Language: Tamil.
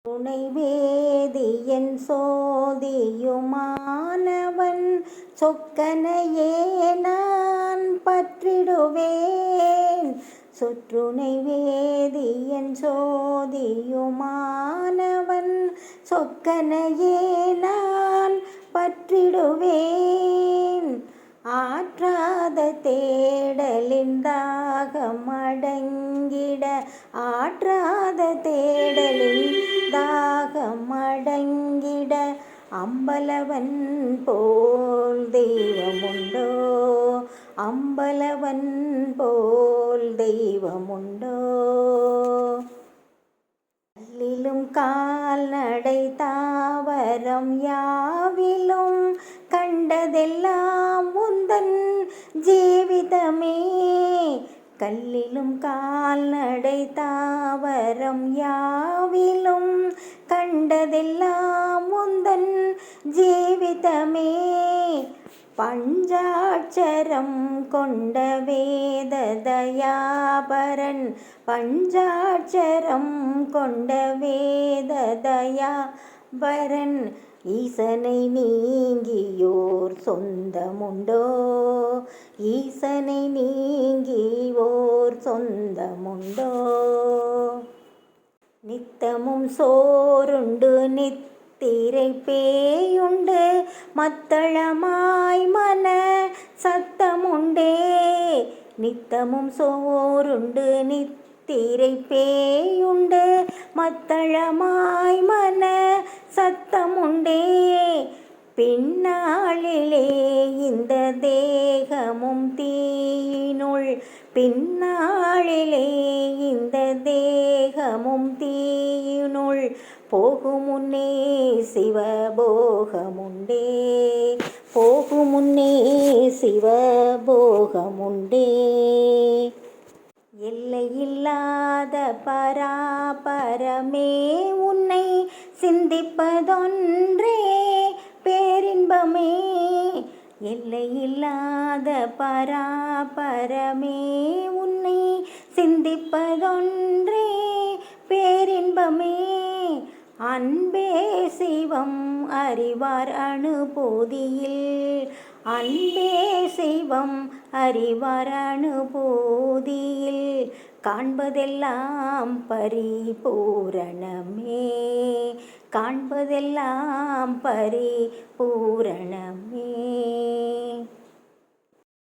துணை வேதியன் சோதியுமானவன் சொக்கனையே நான் பற்றிடுவேன். சொற்றுணை வேதியன் சோதியுமானவன் சொக்கனையே நான் பற்றிடுவேன். ஆற்றாத தேடலின் தாகமடங்கிட ஆற்றாத தேடலின் தாகமடங்கிட அம்பலவன் போல் தெய்வமுண்டோ, அம்பலவன் போல் தெய்வமுண்டோ. கல்லிலும் கால்நடை தாவரம் யாவிலும் கண்டதெல்லாம் உந்தன் ஜீவிதமே. கல்லிலும் கால்நடை தாவரம் யாவிலும் கண்டதெல்லாம் உந்தன் ஜீவிதமே. பஞ்சாட்சரம் கொண்ட வேத தயாபரன், பஞ்சாட்சரம் கொண்ட வேத தயாபரன் ஈசனை நீங்கியோர் சொந்தமுண்டோ, ஈசனை நீங்கியோர் சொந்தமுண்டோ. நித்தமும் சோறுண்டு நித்திரை பேயுண்டு மத்தளமாய் மன சத்தமுண்டே. நித்தமும் சோறுண்டு நித்திரை பேயுண்டு மத்தளமாய் மன சத்தமுண்டே. பின்னாளிலே இந்த தேகமும் தீயினுள், பின்னாளிலே இந்த தேகமும் தீயினுள் போகுமுன்னே சிவபோகமுண்டே, போகுமுன்னே சிவபோகமுண்டே. எல்லையில்லாத பராபரமே உன்னை சிந்திப்பதொன்றே பேரின்பமே. எல்லையில்லாத பராபரமே உன்னை சிந்திப்பதொன்றே பேரின்பமே. அன்பே சிவம் அறிவார் அனுபூதியில், அன்பே சிவம் அறிவார் அனுபூதியில் காண்பதெல்லாம் பரிபூரணமே, காண்பதெல்லாம் பரிபூரணமே.